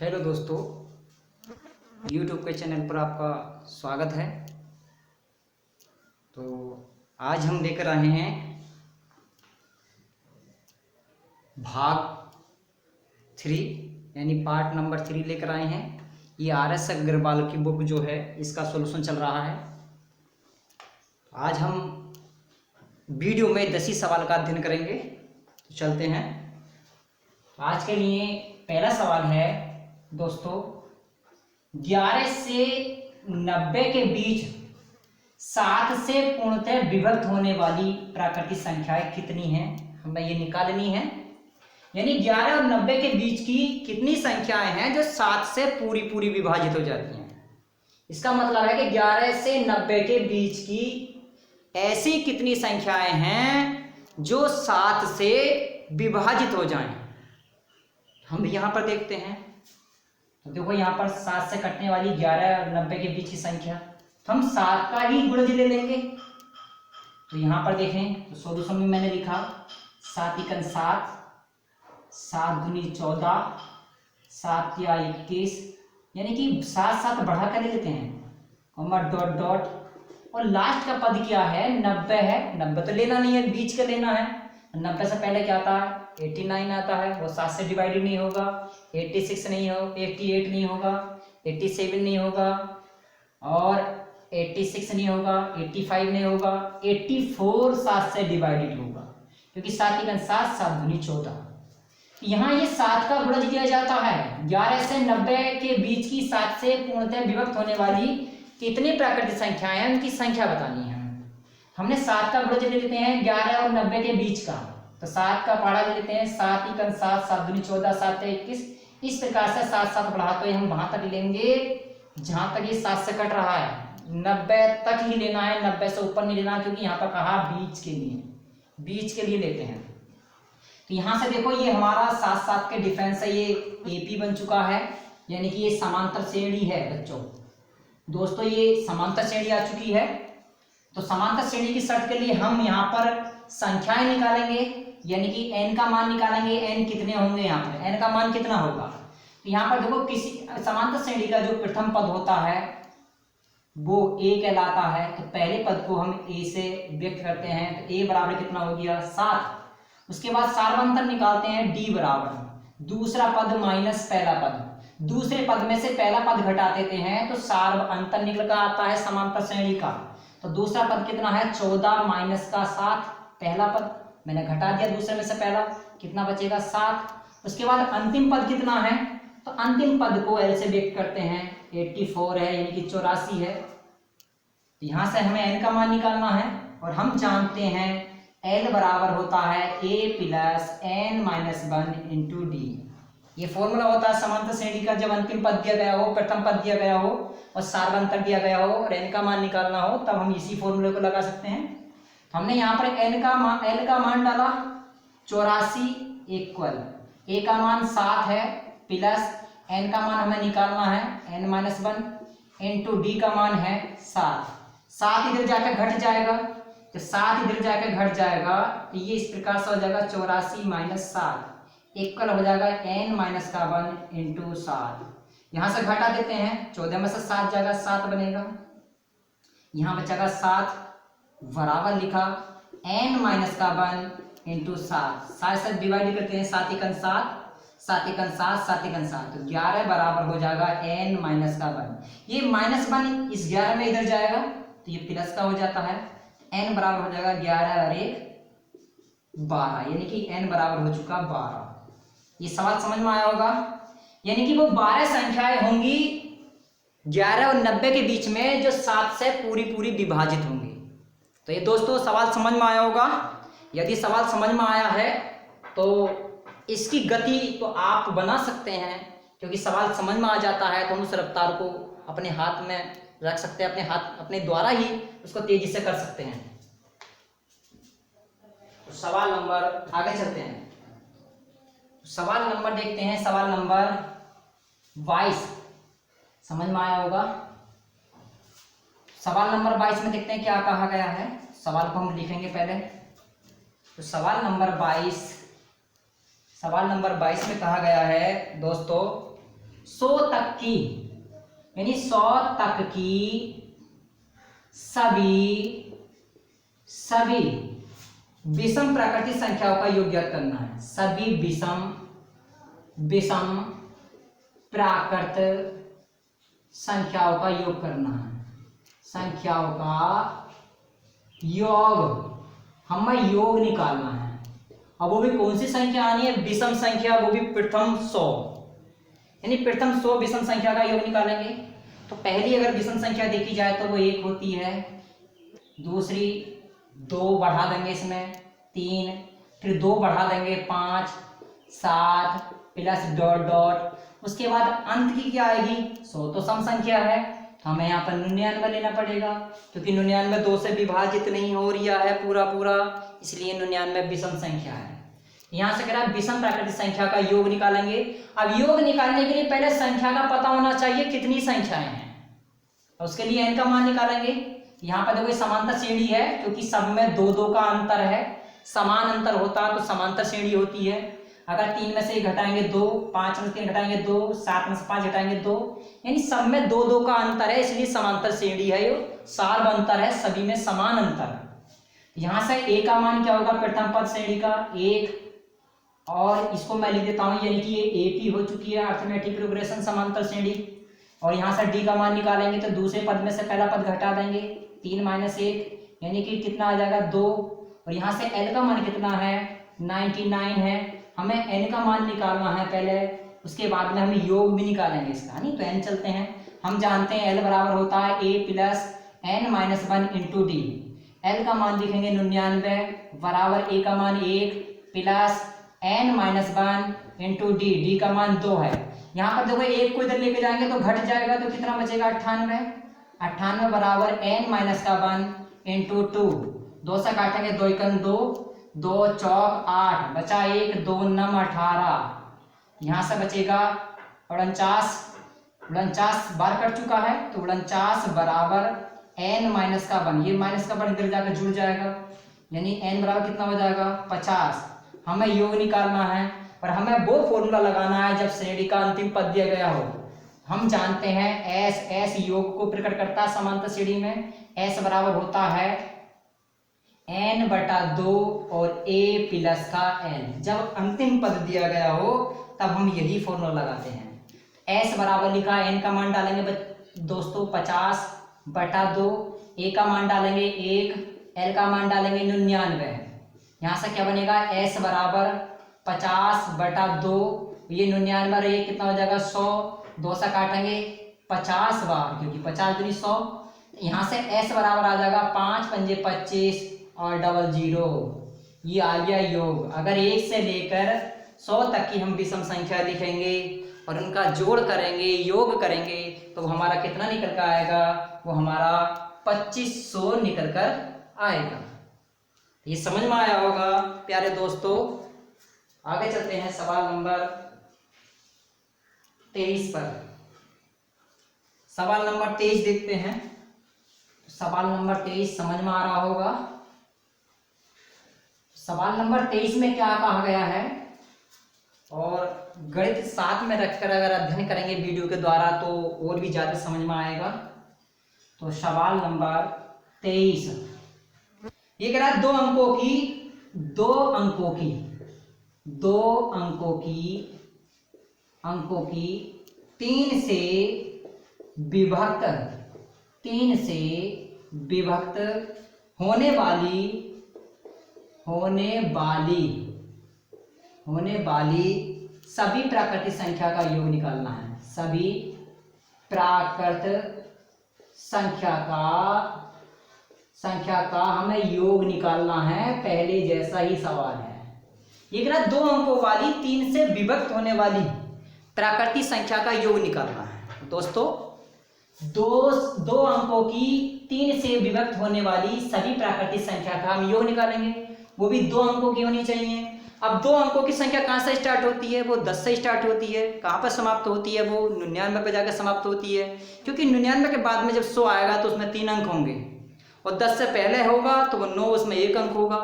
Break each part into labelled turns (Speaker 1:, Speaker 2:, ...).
Speaker 1: Hello दोस्तों, YouTube के channel पर आपका स्वागत है। तो आज हम लेकर आए हैं भाग 3 यानी पार्ट नंबर 3 लेकर आए हैं। ये RS अग्रवाल की बुक जो है इसका सॉल्यूशन चल रहा है। आज हम वीडियो में 10 ही सवाल का अध्ययन करेंगे। तो चलते हैं। आज के लिए पहला सवाल है दोस्तों, 11 से 90 के बीच 7 से पूर्णतः विभक्त होने वाली प्राकृतिक संख्याएं कितनी हैं, हमें ये निकालनी है। यानी 11 और 90 के बीच की कितनी संख्याएं हैं जो 7 से पूरी विभाजित हो जाती हैं। इसका मतलब है कि 11 से 90 के बीच की ऐसी कितनी संख्याएं हैं जो 7 से विभाजित हो जाएं। हम यहां पर देखते हैं। तो देखो यहाँ पर 7 से कटने वाली 11 और 90 के बीच की संख्या, तो हम 7 का ही गुणज ले लेंगे। तो यहाँ पर देखें तो सॉल्यूशन में मैंने लिखा 7 × 7, 7 दूनी 14, 7 या 21, यानी कि 7 बढ़ा कर ले लेते हैं, कॉमा डॉट डॉट, और लास्ट का पद क्या है, 90 है। 90 तो लेना नहीं है, बीच का लेना है। 90 से पहले क्या आता है, 89 आता है, वो 7 से डिवाइडेड नहीं होगा। 86 नहीं हो, 88 नहीं होगा, 87 नहीं होगा, और 86 नहीं होगा, 85 नहीं होगा, 84 7 से डिवाइडेड होगा, क्योंकि 7 × 7, 7 दूनी 14। यहाँ ये 7 का गुणज दिया जाता है। 11 से 90 के बीच की 7 से पूर्णतः विभक्त होने वाली कितनी प्राकृतिक संख्याएं हैं, उनकी संख्या बतानी है। हमने 7 का गुणज ले लेते हैं 11 और 90 के बीच का। तो 7 का पहाड़ा ले लेते हैं, 7 × 7, 7 दूनी 14, 7 21। इस प्रकार से 7 बढ़ाते हुए हम वहां तक लेंगे जहां तक ये 7 से कट रहा है। 90 तक ही लेना है, 90 से ऊपर नहीं लेना, क्योंकि यहाँ पर कहा बीच के लिए लेते हैं। तो यहाँ से देखो ये हमारा 7 के डिफरेंस है, ये AP बन चुका है, यानी कि ये समांतर श्रेणी है बच्चों। दोस्तों ये समांतर श्रेणी आ चुकी है। तो समांतर श्रेणी की शर्त के लिए हम यहाँ पर संख्याएं निकालेंगे, यानी कि n का मान निकालेंगे। n कितने होंगे, यहाँ पर n का मान कितना होगा। तो यहाँ पर देखो किसी समांतर श्रेणी का जो प्रथम पद होता है वो a कहलाता है। तो पहले पद को हम a से व्यक्त करते हैं, तो a बराबर कितना हो गया, 7। उसके बाद सार्वंतर निकालते हैं, d बराबर दूसरा पद माइनस पहला पद। दूसरे पद में से पहला पद घटा देते हैं तो सार्वंतर निकल कर आता है समांतर श्रेणी का। तो दूसरा पद कितना है, 14 माइनस का 7, पहला पद मैंने घटा दिया दूसरे में से पहला, कितना बचेगा, 7। उसके बाद अंतिम पद कितना है, तो अंतिम पद को L से व्यक्त करते हैं, 84 है, यानी कि 84 है। तो यहां से हमें n का मान निकालना है, और हम जानते हैं L बराबर होता है a + n - 1 × d। ये फॉर्मूला होता है समांतर श्रेणी का, जब अंतिम पद दिया गया हो, प्रथम पद दिया गया हो और सार्वंतर दिया गया हो और n का मान निकालना हो, तब हम इसी फॉर्मूले को लगा सकते हैं। हमने यहाँ पर L का मान डाला 84 इक्वल a का मान 7 है, प्लस n का मान हमें निकालना है n - 1 × d का मान है 7। 7 इधर जाकर घट जाएगा, तो 7 इधर जाकर घट जाएगा, तो ये इस प्रकार से हो जाएगा 84 - 7 इक्वल हो जाएगा n - 1 × 7। यहाँ से घटा देते हैं, 14 में से 7 जाएगा, 7 बनेगा, यहाँ बचेगा 7 बराबर लिखा n - 1 × 7। 7 से डिवाइड करते हैं, 7 × 7, 7 × 7, 7 × 7, तो 11 बराबर हो जाएगा n - 1। ये -1 इस 11 में इधर जाएगा, तो ये प्लस का हो जाता है, n बराबर हो जाएगा 11 और 1 12, यानी कि n बराबर हो चुका 12। ये सवाल समझ में आया होगा। यानी कि वो 12 संख्याएं होंगी 11 और 90 के बीच में जो 7 से पूरी विभाजित होंगी। तो ये दोस्तों सवाल समझ में आया होगा। यदि सवाल समझ में आया है तो इसकी गति तो आप बना सकते हैं, क्योंकि सवाल समझ में आ जाता है तो हम उस रफ्तार को अपने हाथ में रख सकते हैं, अपने द्वारा ही उसको तेजी से कर सकते हैं। तो सवाल नंबर आगे चलते हैं। सवाल नंबर देखते हैं, सवाल नंबर 22 समझ में आया होगा। सवाल नंबर 22 में देखते हैं क्या कहा गया है। सवाल को हम लिखेंगे पहले। तो सवाल नंबर 22 में कहा गया है दोस्तों, 100 तक की, यानी 100 तक की सभी विषम प्राकृतिक संख्याओं का योग ज्ञात करना है। सभी विषम प्राकृत संख्याओं का योग करना है। संख्याओं का योग, हमें योग निकालना है। अब वो भी कौन सी संख्या आनी है? विषम संख्या, वो भी प्रथम 100, यानी प्रथम 100 विषम संख्या का योग निकालेंगे। तो पहली अगर विषम संख्या देखी जाए तो वो 1 होती है, दूसरी 2 बढ़ा देंगे इसमें 3, फिर 2 बढ़ा देंगे 5, 7 प्लस डॉट डॉट, उसके बाद अंत की क्या आएगी? 100 तो सम संख्या है, तो हमें यहाँ पर 99 लेना पड़ेगा, क्योंकि 99 2 से विभाजित नहीं हो रहा है पूरा पूरा, इसलिए 99 विषम संख्या है। यहाँ से कह रहा है विषम प्राकृतिक संख्या का योग निकालेंगे। अब योग निकालने के लिए पहले संख्या का पता होना चाहिए कितनी संख्याएं हैं, उसके लिए n का मान निकालेंगे। यहाँ पर देखो समांतर श्रेणी है, क्योंकि सब में 2-2 का अंतर है, समान अंतर होता तो समांतर श्रेणी होती है। अगर 3 में से 1 घटाएंगे 2, 5 में से 3 घटाएंगे 2, 7 में से 5 घटाएंगे 2, यानी सब में 2-2 का अंतर है, इसलिए समांतर श्रेणी है। ये सार्व अंतर है, सभी में समान अंतर। यहाँ से a का मान क्या होगा? प्रथम पद श्रेणी का 1, और इसको मैं लिख देता हूँ, यानी कि ये AP हो चुकी है, अर्थमेटिक प्रोग्रेशन समांतर श्रेणी। और यहाँ से d का मान निकालेंगे तो दूसरे पद में से पहला पद घटा देंगे, 3 - 1, यानी कि कितना आ जाएगा? 2। और यहाँ से l का मान कितना है? 99 है। हमें n का मान निकालना है पहले, उसके बाद में हम योग भी निकालेंगे इसका, नहीं तो n चलते हैं। हम जानते हैं l बराबर होता है a + n - 1 × d। l का मान लिखेंगे 99 बराबर a का मान 1 प्लस n - 1 × d, d का मान 2 है। यहाँ पर देखो 1 को इधर लेके जाएंगे तो घट जाएगा, तो कितना बचेगा? 98 बराबर n - 1 × 2, 2 से काटेंगे 2 × 2, 2 चौक 8, बचा 1, 2 9 18, यहाँ से बचेगा 49 बार कट चुका है, तो 49 बराबर n - 1, ये माइनस का 1 इधर जाकर जुड़ जाएगा, यानी n बराबर कितना हो जाएगा? 50। हमें योग निकालना है और हमें वो फॉर्मूला लगाना है जब श्रेणी का अंतिम पद दिया गया हो। हम जानते हैं s योग को प्रकट करता है समांतर श्रेणी में। s बराबर होता है n/2 और a प्लस का n। जब अंतिम पद दिया गया हो तब हम यही फॉर्मूला लगाते हैं। s बराबर लिखा, n का मान डालेंगे दोस्तों 50/2, a का मान डालेंगे 1, l का मान डालेंगे 99। यहाँ से क्या बनेगा? s बराबर 50/2, ये 99 और ये कितना हो जाएगा? 100, 2 से काटेंगे 50 बार, क्योंकि 50 दूनी 100। यहाँ से s बराबर आ जाएगा 5 × 5 = 25 और 00, ये आ गया योग। अगर 1 से लेकर 100 तक की हम विषम संख्या लिखेंगे और उनका जोड़ करेंगे, योग करेंगे, तो हमारा कितना निकल कर आएगा? वो हमारा 2500 निकल कर आएगा। ये समझ में आया होगा प्यारे दोस्तों। आगे चलते हैं सवाल नंबर 23 पर। सवाल नंबर 23 देखते हैं। सवाल नंबर 23 समझ में आ रहा होगा। सवाल नंबर 23 में क्या कहा गया है, और गणित साथ में रखकर अगर अध्ययन करेंगे वीडियो के द्वारा तो और भी ज्यादा समझ में आएगा। तो सवाल नंबर 23 ये कह रहा है 2 अंकों की 3 से विभक्त होने वाली सभी प्राकृतिक संख्या का योग निकालना है। सभी प्राकृतिक संख्या का हमें योग निकालना है। पहले जैसा ही सवाल है। ये कह रहा है 2 अंकों वाली 3 से विभक्त होने वाली प्राकृतिक संख्या का योग निकालना है। दोस्तों, दो अंकों की 3 से विभक्त होने वाली सभी प्राकृतिक संख्या का हम योग निकालेंगे, वो भी 2 अंकों की होनी चाहिए। अब 2 अंकों की संख्या कहाँ से स्टार्ट होती है? वो 10 से स्टार्ट होती है। कहाँ पर समाप्त होती है? वो 99 पे जाकर समाप्त होती है, क्योंकि 99 के बाद में जब 100 आएगा तो उसमें 3 अंक होंगे, और 10 से पहले होगा तो वो 9, उसमें 1 अंक होगा।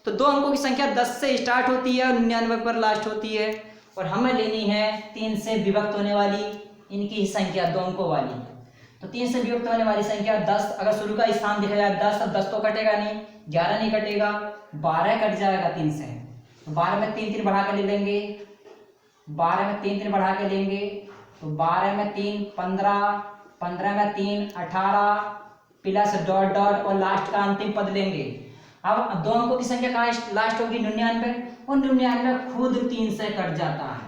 Speaker 1: तो 2 अंकों की संख्या 10 से स्टार्ट होती है और 99 पर लास्ट होती है, और हमें लेनी है 3 से विभक्त होने वाली इनकी ही संख्या 2 अंकों वाली। तो 3 से वियुक्त होने वाली संख्या 10, अगर शुरू का स्थान देखा जाए 10, अब 10 तो कटेगा नहीं, 11 नहीं कटेगा, 12 कट जाएगा 3 से। तो 12 में 3 3 बढ़ा के ले लेंगे, 12 में 3 3 बढ़ा के लेंगे, तो 12 में 3 15, 15 में 3 18 प्लस डॉट डॉट और लास्ट का अंतिम पद लेंगे। अब 2 अंकों की संख्या कहाँ लास्ट होगी? 99, और 99 खुद 3 से कट जाता है।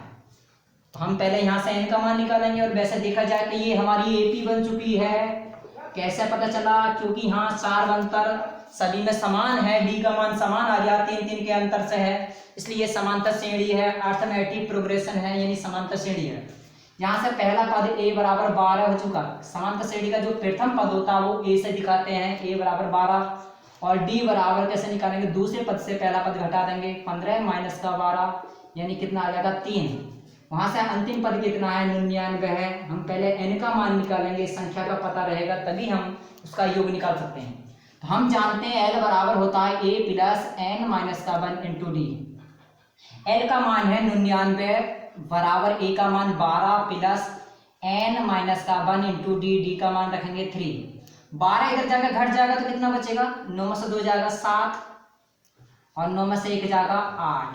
Speaker 1: तो हम पहले यहाँ से n का मान निकालेंगे, और वैसे देखा जाए तो ये हमारी AP बन चुकी है। कैसे पता चला? क्योंकि यहाँ 4 अंतर सभी में समान है, d का मान समान आ गया, 3 3 के अंतर से है, इसलिए ये समांतर श्रेणी है, अर्थमेटिक प्रोग्रेशन है, यानी समांतर श्रेणी है। यहाँ से पहला पद a बराबर 12 हो चुका। समांतर श्रेणी का जो प्रथम पद होता है वो a से दिखाते हैं, a बराबर 12, और d बराबर कैसे निकालेंगे? दूसरे पद से पहला पद घटा देंगे, 15 माइनस का 12 यानी कितना आ जाएगा? 3। वहां से अंतिम पद कितना है? 99 है। हम पहले n का मान निकालेंगे, संख्या का पता रहेगा तभी हम उसका योग निकाल सकते हैं। तो हम जानते हैं l बराबर होता है a प्लस n माइनस का 1 इंटू डी। l का मान है 99 बराबर a का मान 12 प्लस n माइनस का 1 इंटू डी, डी का मान रखेंगे 3। 12 इधर जाकर घट जाएगा तो कितना बचेगा? 9 में से 2 जाएगा 7, और 9 में से 1 जाएगा 8,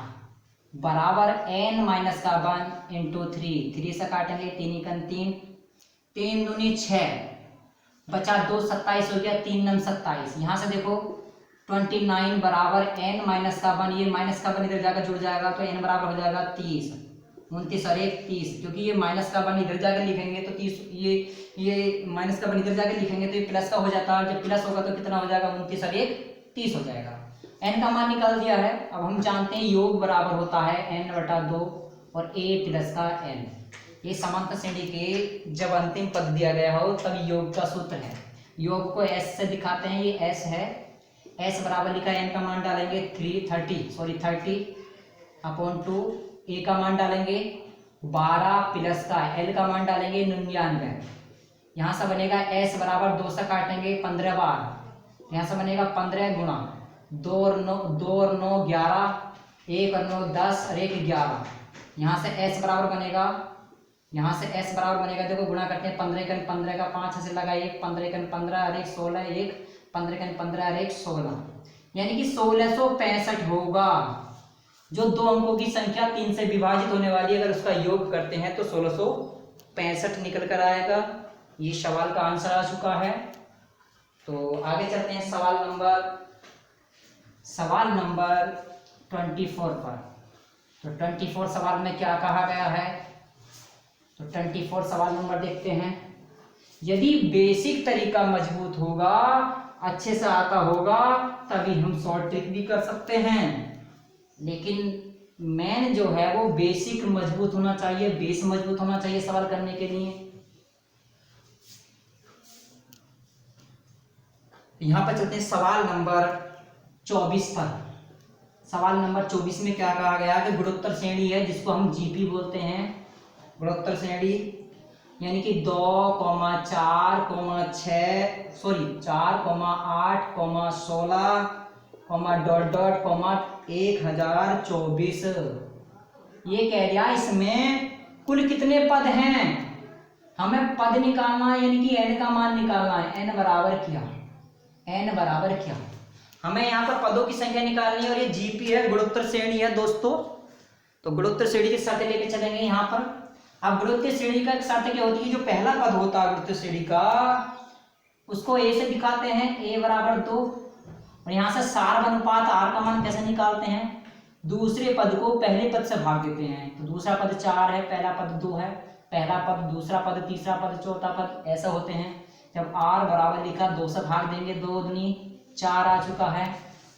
Speaker 1: बराबर n माइनस का 1 इंटू 3। 3 से काटेंगे, 3 एकन 3, 3 दूनी 6, बचा 2 27 हो गया, 3 नम 27। यहाँ से देखो 29 बराबर n माइनस का 1, ये माइनस का 1 इधर जाकर जुड़ जाएगा तो n बराबर हो जाएगा 30, 29 और 1 30, क्योंकि ये माइनस का 1 इधर जाकर लिखेंगे तो 30, ये माइनस का 1 इधर जाकर लिखेंगे तो ये प्लस का हो जाता है। जब प्लस होगा तो कितना हो जाएगा? 29 और 1 30 हो जाएगा। n का मान निकाल दिया है। अब हम जानते हैं योग बराबर होता है n/2 और a प्लस का n। ये समांतर श्रेणी के जब अंतिम पद दिया गया हो तब योग का सूत्र है। योग को s से दिखाते हैं, ये s है, s बराबर लिखा है, n का मान डालेंगे 30/2, a का मान डालेंगे 12 प्लस का l का मान डालेंगे 99। यहाँ से बनेगा s बराबर 2 से काटेंगे 15 बार, यहाँ से बनेगा 15 गुणा 2 और 9 11, 1 और 9 10 और 1 11। यहाँ से s बराबर बनेगा, यहाँ से s बराबर बनेगा, देखो गुणा करते हैं 15 का 15 का 5 से लगा 1, 15 का 15 और 1 16, 1 15 का 15 और 1 16, यानी कि 1665 होगा। जो 2 अंकों की संख्या 3 से विभाजित होने वाली है, अगर उसका योग करते हैं तो 1665 निकल कर आएगा। ये सवाल का आंसर आ चुका है। तो आगे चलते हैं सवाल नंबर 24 पर। तो 24 सवाल में क्या कहा गया है? तो 24 सवाल नंबर देखते हैं। यदि बेसिक तरीका मजबूत होगा, अच्छे से आता होगा, तभी हम शॉर्ट ट्रिक भी कर सकते हैं, लेकिन मेन जो है वो बेसिक मजबूत होना चाहिए, बेस मजबूत होना चाहिए सवाल करने के लिए। यहाँ पर चलते हैं सवाल नंबर 24 पर। सवाल नंबर 24 में क्या कहा गया कि गुणोत्तर श्रेणी है जिसको हम जीपी बोलते हैं। गुणोत्तर श्रेणी यानी कि 2, 4, 6 सॉरी 4, 8, 16, डॉट डॉट 1024। ये कह दिया इसमें कुल कितने पद हैं, हमें पद निकालना है, यानी कि n का मान निकालना है। n बराबर क्या? हमें यहाँ पर पदों की संख्या निकालनी है, और ये जीपी है, गुणोत्तर श्रेणी है दोस्तों। तो गुणोत्तर श्रेणी की शर्तें लेके चलेंगे यहाँ पर। अब गुणोत्तर श्रेणी का एक शर्त क्या होती है? जो पहला पद होता है गुणोत्तर श्रेणी का, उसको a से दिखाते हैं, a बराबर 2, और यहाँ से सार अनुपात r का मान कैसे निकालते हैं? दूसरे पद को पहले पद से भाग देते हैं। तो दूसरा पद 4 है, पहला पद 2 है, पहला पद, दूसरा पद, तीसरा पद, चौथा पद, ऐसा होते हैं। जब r बराबर लिखा 2 से भाग देंगे, 2 दूनी 4 आ चुका है।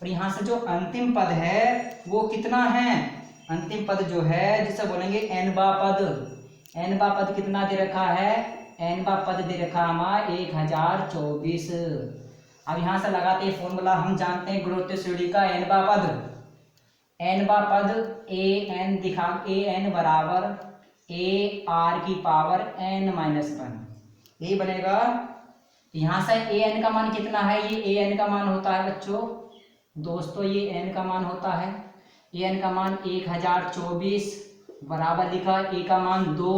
Speaker 1: और यहाँ से जो अंतिम पद है वो कितना है? अंतिम पद जो है जिसे बोलेंगे n-बा पद। n-बा पद कितना दे रखा है? n-बा पद दे रखा हमारा 1024। अब यहाँ से लगाते हैं फॉर्मूला। हम जानते हैं गुणोत्तर श्रेणी का n-बा पद an दिखा, an बराबर ar की पावर n-1 ये बनेगा। यहाँ से an का मान कितना है? ये an का मान होता है बच्चों, दोस्तों ये n का मान होता है। an का मान 1024 बराबर लिखा a का मान 2,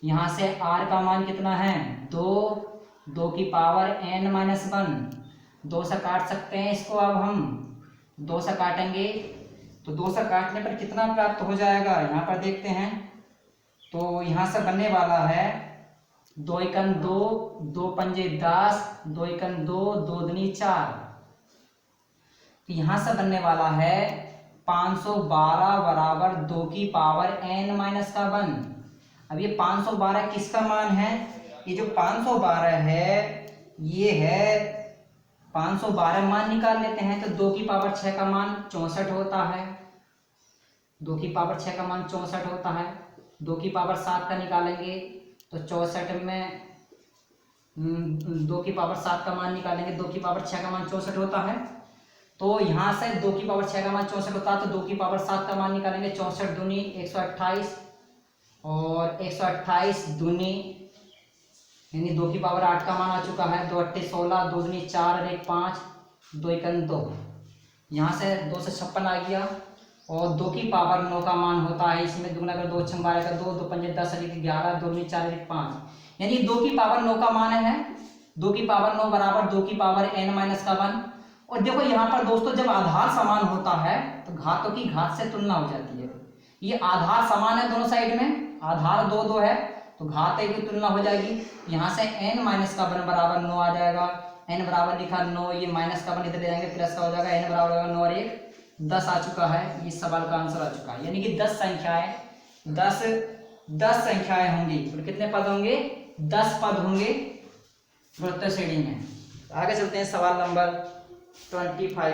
Speaker 1: यहाँ से r का मान कितना है 2, 2 की पावर n-1, 2 से काट सकते हैं इसको। अब हम 2 से काटेंगे तो 2 से काटने पर कितना प्राप्त हो जाएगा, यहाँ पर देखते हैं। तो यहाँ से बनने वाला है 2 एकम 2, 2 पंजे 10, 2 एकम 2, 2 दूनी 4। तो यहाँ से बनने वाला है 512 बराबर 2 की पावर n-1। अब ये 512 किसका मान है, ये जो 512 है ये है 512 मान निकाल लेते हैं। तो 2 की पावर 6 का मान 64 होता है, 2 की पावर 6 का मान 64 होता है। 2 की पावर 7 का निकालेंगे तो 64 में 2 की पावर 7 का मान निकालेंगे, 2 की पावर 6 का मान 64 होता है। तो यहाँ से 2 की पावर 6 का मान 64 होता है, तो 2 की पावर 7 का मान निकालेंगे। 64 दूनी 128 और 128 दूनी यानी 2 की पावर 8 का मान आ चुका है। 2 अट्ठे 16, 2 दूनी 4 और 1 5, 2 एकम 2। यहाँ से 2 से 56 आ गया और 2 की पावर 9 का मान होता है, इसमें दुगना कर 2 छम 12 का 2, 2 पंजे 10 और 11, 2 दूनी 4 और 1 5, यानी 2 की पावर 9 का मान है। 2 की पावर 9 बराबर 2 की पावर n-1। और देखो यहाँ पर दोस्तों जब आधार समान होता है तो घातों की घात से तुलना हो जाती है। ये आधार समान है दोनों साइड में, आधार 2 2 है तो घात की तुलना हो जाएगी। यहाँ से n-1 बराबर 9 आ जाएगा। n बराबर लिखा 9, ये माइनस का 1 इधर ले जाएंगे प्लस का हो जाएगा। n बराबर 9 और 1 10 आ चुका है। इस सवाल का आंसर आ चुका है, यानी कि 10 संख्याएं 10 संख्याएं होंगी और कितने पद होंगे 10 पद होंगे गुणोत्तर श्रेणी में। आगे चलते हैं सवाल नंबर 25 पर।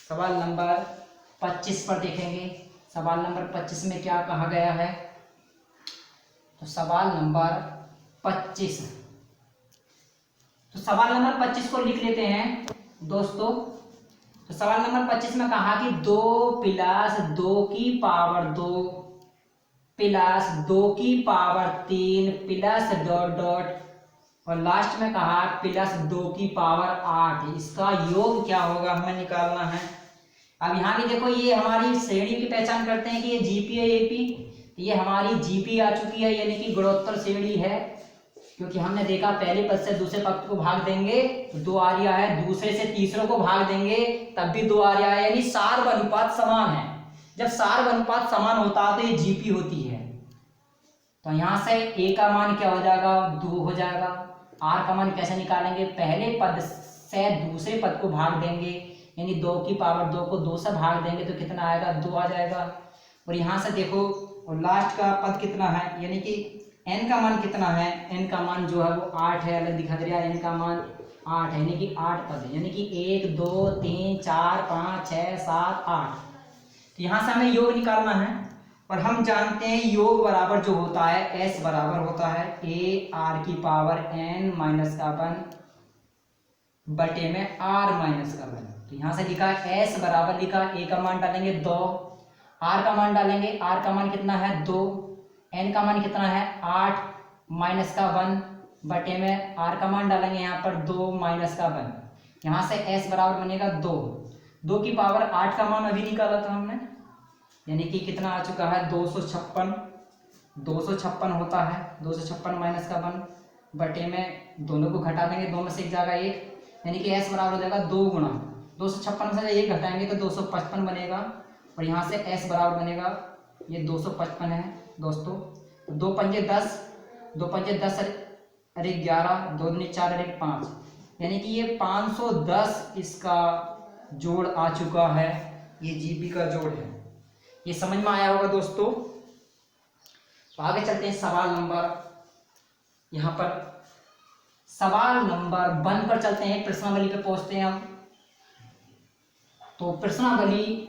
Speaker 1: सवाल नंबर 25 पर देखेंगे। सवाल नंबर 25 में क्या कहा गया है, तो सवाल नंबर 25, तो सवाल नंबर 25 को लिख लेते हैं दोस्तों। तो सवाल नंबर 25 में कहा कि 2 प्लस 2 की पावर 2 प्लस 2 की पावर 3 प्लस डॉट डॉट और लास्ट में कहा प्लस 2 की पावर 8, इसका योग क्या होगा हमें निकालना है। अब यहाँ भी देखो ये हमारी श्रेणी की पहचान करते हैं कि ये जीपी है एपी, ये हमारी जीपी आ चुकी है यानी कि गुणोत्तर श्रेणी है, क्योंकि हमने देखा पहले पद से दूसरे पद को भाग देंगे तो 2 आ रहा है, दूसरे से तीसरे को भाग देंगे तब भी 2 आ रहा है, यानी सार्व अनुपात समान है। जब सार्व अनुपात समान होता है तो ये जीपी होती है। तो यहाँ से ए का मान क्या हो जाएगा 2 हो जाएगा। आर का मान कैसे निकालेंगे, पहले पद से दूसरे पद को भाग देंगे, यानी 2 की पावर 2 को 2 से भाग देंगे तो कितना आएगा 2 आ जाएगा। और यहाँ से देखो और लास्ट का पद कितना है, यानी कि n का मान कितना है, n का मान जो है वो 8 है, अलग दिखा दे रहा है, n का मान 8 है, यानी कि 8 पद है, यानी कि 1 2 3 4 5 6 7 8। तो यहाँ से हमें योग निकालना है और हम जानते हैं योग बराबर जो होता है s बराबर होता है a r की पावर n-1 बटे में r-1। तो यहाँ से लिखा s बराबर लिखा, a का मान डालेंगे 2, r का मान डालेंगे, r का मान कितना है 2, n का मान कितना है 8 -1 बटे में r का मान डालेंगे यहाँ पर 2 -1। यहाँ से s बराबर बनेगा 2, 2 की पावर 8 का मान अभी निकाला था हमने, यानी कि कितना आ चुका है 256 होता है। 256 -1 बटे में दोनों को घटा देंगे, 2 में से एक जाएगा 1, यानी कि s बराबर हो जाएगा 2 गुणा 256 से 1 घटाएंगे तो 255 बनेगा और यहाँ से s बराबर बनेगा ये 255 है दोस्तों। 2 पंजे 10, 2 पंजे 10 अरे 11, 2 दूनी 4 अरे 5, यानी कि ये 510 इसका जोड़ आ चुका है, ये जीपी का जोड़ है। ये समझ में आया होगा दोस्तों। तो आगे चलते हैं सवाल नंबर, यहाँ पर सवाल नंबर 1 पर चलते हैं, प्रश्नावली पे पहुंचते हैं हम। तो प्रश्नावली,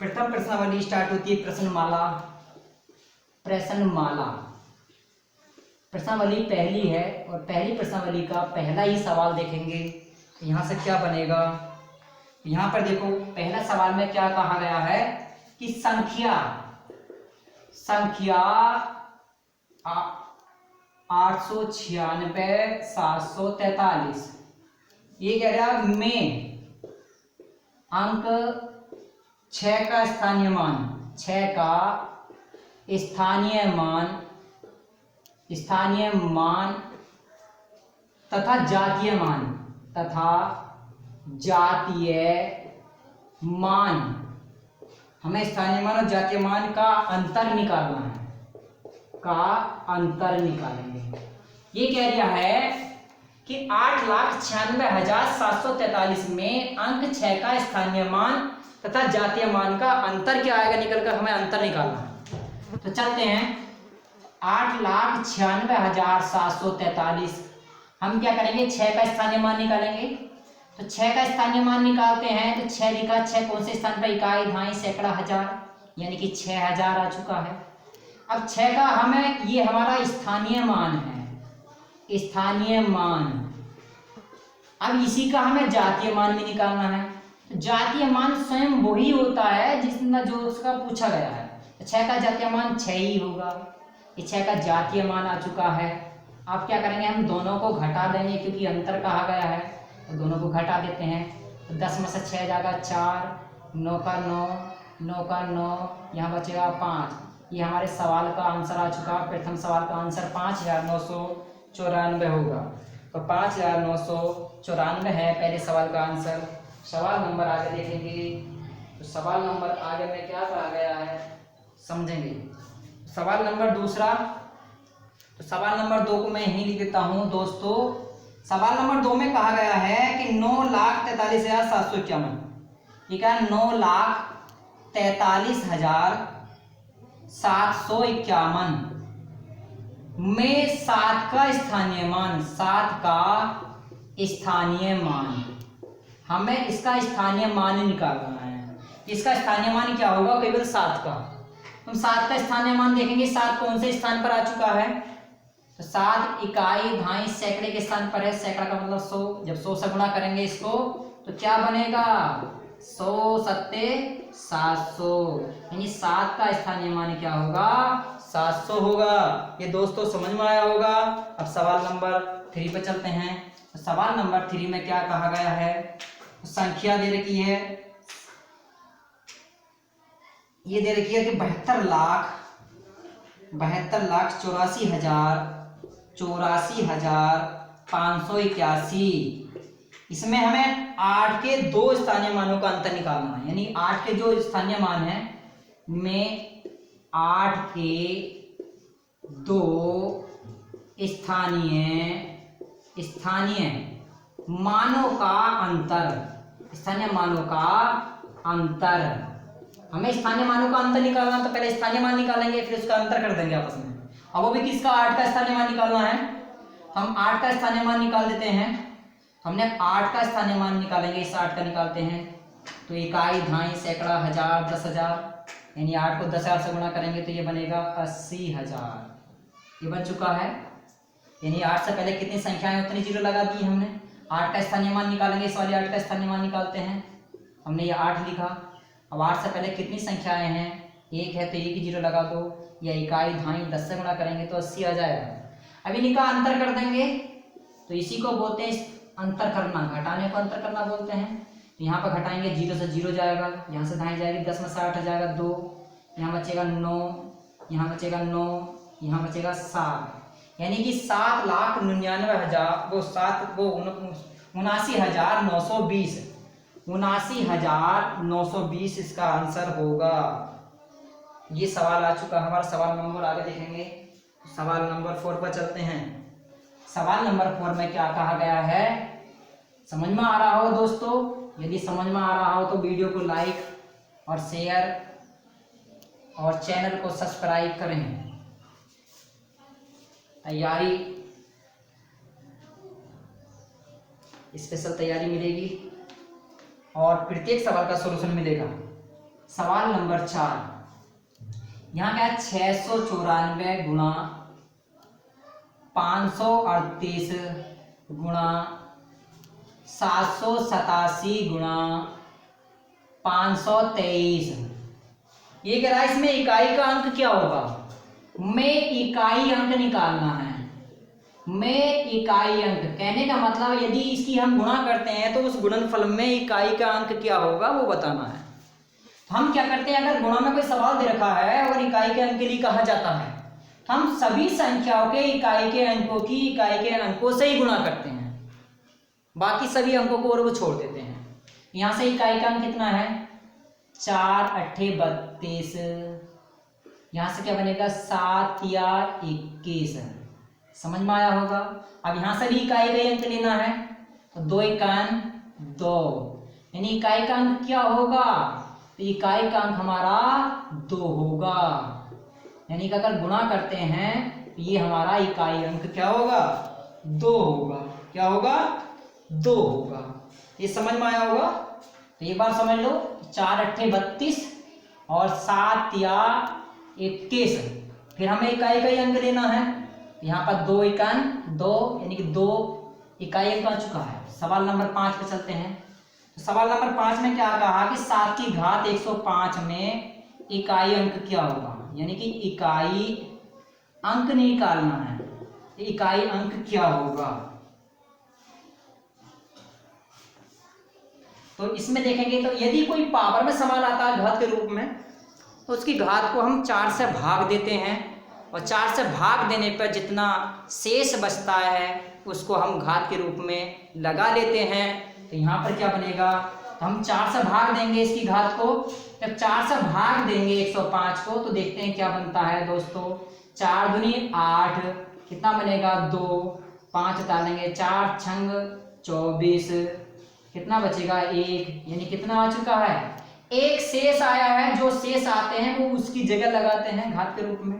Speaker 1: प्रथम प्रश्नावली स्टार्ट होती है प्रश्नमाला। प्रश्नावली पहली है और पहली प्रश्नावली का पहला ही सवाल देखेंगे। यहाँ से क्या बनेगा, यहाँ पर देखो पहला सवाल में क्या कहा गया है कि संख्या 896 743, ये कह रहा में अंक 6 का स्थानीय मान 6 का स्थानीय मान स्थानीय मान तथा जातीय मान तथा जातीय मान, हमें स्थानीय मान और जातीय मान का अंतर निकालना है, का अंतर निकालेंगे। ये कह दिया है कि 8,96,743 में अंक 6 का स्थानीय मान तथा जातीय मान का अंतर क्या आएगा निकलकर, हमें अंतर निकालना है। तो चलते हैं 8,96,743, हम क्या करेंगे 6 का स्थानीय मान निकालेंगे। तो 6 का स्थानीय मान निकालते हैं तो 6 लिखा, 6 कौन से स्थान पर, इकाई, दहाई, सैकड़ा, हजार, यानी कि 6000 आ चुका है। अब 6 का हमें, ये हमारा स्थानीय मान है, स्थानीय मान। अब इसी का हमें जातीय मान भी निकालना है। तो जातीय मान स्वयं वही होता है जिसमें जो उसका पूछा गया है। तो 6 का जातीय मान 6 ही होगा। ये 6 का जातीय मान आ चुका है। अब क्या करेंगे, हम दोनों को घटा देंगे क्योंकि अंतर कहा गया है, तो दोनों को घटा देते हैं। तो 10 में से 6 जाएगा 4, 9 का 9, 9 का 9, यहाँ बचेगा 5। ये हमारे सवाल का आंसर आ चुका। प्रथम सवाल का आंसर 5,994 होगा। तो 5,994 है पहले सवाल का आंसर। सवाल नंबर आगे देखेंगे। तो सवाल नंबर आगे में क्या कहा गया है समझेंगे। सवाल नंबर दूसरा, तो सवाल नंबर 2 को मैं यहीं लिख देता हूँ दोस्तों। सवाल नंबर 2 में कहा गया है कि 9,43,751, ठीक है, 9,43,751 में 7 का स्थानीय मान, 7 का स्थानीय मान, हमें इसका स्थानीय मान निकालना है। इसका स्थानीय मान क्या होगा, केवल 7 का। हम 7 का स्थानीय मान देखेंगे, 7 कौन से स्थान पर आ चुका है, तो 7 इकाई, दहाई, सैकड़े के स्थान पर है। सैकड़ा का मतलब 100, जब 100 से गुणा करेंगे इसको तो क्या बनेगा, 100 सत्ते 700, यानी 7 का स्थानीय मान क्या होगा, 700 होगा। ये दोस्तों समझ में आया होगा। अब सवाल नंबर 3 पे चलते हैं। तो सवाल नंबर 3 में क्या कहा गया है, संख्या दे रखी है, ये दे रखी है कि 72,84,581। इसमें हमें 8 के 2 स्थानीय मानों का अंतर निकालना है, यानी 8 के जो स्थानीय मान है में 8 के 2 स्थानीय मानों का अंतर, स्थानीय मानों का अंतर। हमें स्थानीय मानों का अंतर निकालना, तो पहले स्थानीय मान निकालेंगे फिर उसका अंतर कर देंगे आपस में। अब वो भी किसका, 8 का स्थानीय मान निकालना है। हम 8 का स्थानीय मान निकाल देते हैं। हमने 8 का स्थानीय मान निकालेंगे, इस 8 का निकालते हैं। तो इकाई, दहाई, सैकड़ा, हजार, 10,000, यानी 8 को 10,000 से गुणा करेंगे तो ये बनेगा 80,000। ये बन चुका है। यानी 8 से पहले कितनी संख्याएं उतनी जीरो लगा दी हमने। 8 का स्थानीय मान निकालेंगे, इस वाले 8 का स्थानीय मान निकालते हैं। हमने ये 8 लिखा। अब 8 से पहले कितनी संख्याएं हैं, 1 है तो 1 ही जीरो लगा दो, या इकाई, दहाई, 10 से गुणा करेंगे तो 80 आ जाएगा। अब इनका अंतर कर देंगे, तो इसी को बोलते हैं अंतर करना, घटाने को अंतर करना बोलते हैं। तो यहाँ पर घटाएंगे, 0 से 0 जाएगा, यहाँ से दहाई जाएगी, 10 में से 8 जाएगा 2, यहाँ बचेगा 9, यहाँ बचेगा 9, यहाँ बचेगा 7, यानी कि 7,99,000, वो 79,920, 79,920 इसका आंसर होगा। ये सवाल आ चुका हमारा। सवाल नंबर आगे देखेंगे। सवाल नंबर 4 पर चलते हैं। सवाल नंबर 4 में क्या कहा गया है, समझ में आ रहा हो दोस्तों? यदि समझ में आ रहा हो तो वीडियो को लाइक और शेयर और चैनल को सब्सक्राइब करें। तैयारी, स्पेशल तैयारी मिलेगी और प्रत्येक सवाल का सॉल्यूशन मिलेगा। सवाल नंबर 4, यहाँ क्या है, 694 गुणा 538 गुणा 787 गुणा 523। ये कह रहा है इसमें इकाई का अंक क्या होगा, में इकाई अंक निकालना है। में इकाई अंक कहने का मतलब यदि इसकी हम गुणा करते हैं तो उस गुणनफल में इकाई का अंक क्या होगा वो बताना है। तो हम क्या करते हैं, अगर गुणा में कोई सवाल दे रखा है और इकाई के अंक के लिए कहा जाता है हम सभी संख्याओं के इकाई के अंकों की इकाई के अंकों से ही गुणा करते हैं, बाकी सभी अंकों को और वो छोड़ देते हैं। यहां से इकाई का अंक कितना है 4 अट्ठे 32, यहां से क्या बनेगा 7 या 21, समझ में आया होगा। अब यहां से भी इकाई का अंक लेना है तो 2 इकान 2, यानी इकाई का अंक क्या होगा, तो इकाई का अंक हमारा 2 होगा, यानी कि अगर गुणा करते हैं तो ये हमारा इकाई अंक क्या होगा 2 होगा। क्या होगा 2 होगा। ये समझ में आया होगा। तो एक बार समझ लो 4 अट्ठे 32 और 7 या 21, फिर हमें इकाई का ही अंक लेना है। यहाँ पर 2 इकान 2, यानी कि 2 इकाई अंक आ चुका है। सवाल नंबर 5 पे चलते हैं। तो सवाल नंबर 5 में क्या कहा कि 7 की घात 105 में इकाई अंक क्या होगा, यानी कि इकाई अंक निकालना है, इकाई अंक क्या होगा। तो इसमें देखेंगे तो यदि कोई पावर में सवाल आता है घात के रूप में, तो उसकी घात को हम 4 से भाग देते हैं और 4 से भाग देने पर जितना शेष बचता है उसको हम घात के रूप में लगा लेते हैं। तो यहाँ पर क्या बनेगा, तो हम 4 से भाग देंगे इसकी घात को। जब 4 से भाग देंगे 105 को तो देखते हैं क्या बनता है दोस्तों। 4 दूनी 8, कितना बनेगा 2, 5 डालेंगे 4 छंग 24, कितना बचेगा 1, यानी कितना आ चुका है, एक शेष आया है। जो शेष आते हैं वो उसकी जगह लगाते हैं घात के रूप में।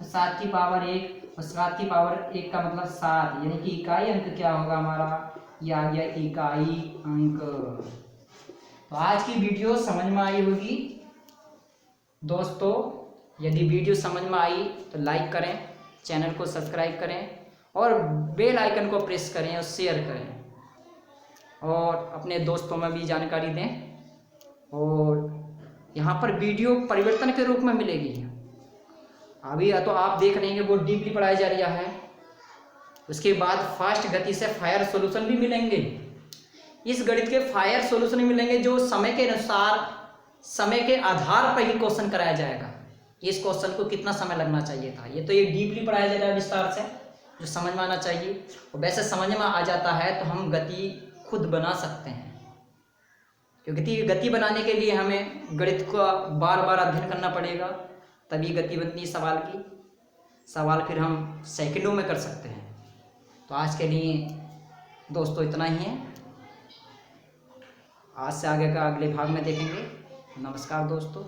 Speaker 1: 7 की पावर 1 और 7 की पावर 1 का मतलब 7, यानी कि इकाई अंक क्या होगा हमारा, ये आ गया इकाई अंक। तो आज की वीडियो समझ में आई होगी दोस्तों। यदि वीडियो समझ में आई तो लाइक करें, चैनल को सब्सक्राइब करें और बेल आइकन को प्रेस करें और शेयर करें और अपने दोस्तों में भी जानकारी दें। और यहाँ पर वीडियो परिवर्तन के रूप में मिलेगी। अभी तो आप देख रहे हैं वो डीपली पढ़ाई जा रही है, उसके बाद फास्ट गति से फायर सॉल्यूशन भी मिलेंगे। इस गणित के फायर सॉल्यूशन मिलेंगे जो समय के अनुसार, समय के आधार पर ही क्वेश्चन कराया जाएगा। इस क्वेश्चन को कितना समय लगना चाहिए था, ये तो ये डीपली पढ़ाया जा रहा है विस्तार से, जो समझ में आना चाहिए। और वैसे समझ में आ जाता है तो हम गति खुद बना सकते हैं, क्योंकि गति बनाने के लिए हमें गणित को बार बार अध्ययन करना पड़ेगा, तभी गति बनती है सवाल की। सवाल फिर हम सेकंडों में कर सकते हैं। तो आज के लिए दोस्तों इतना ही है। आज से आगे का अगले भाग में देखेंगे। नमस्कार दोस्तों।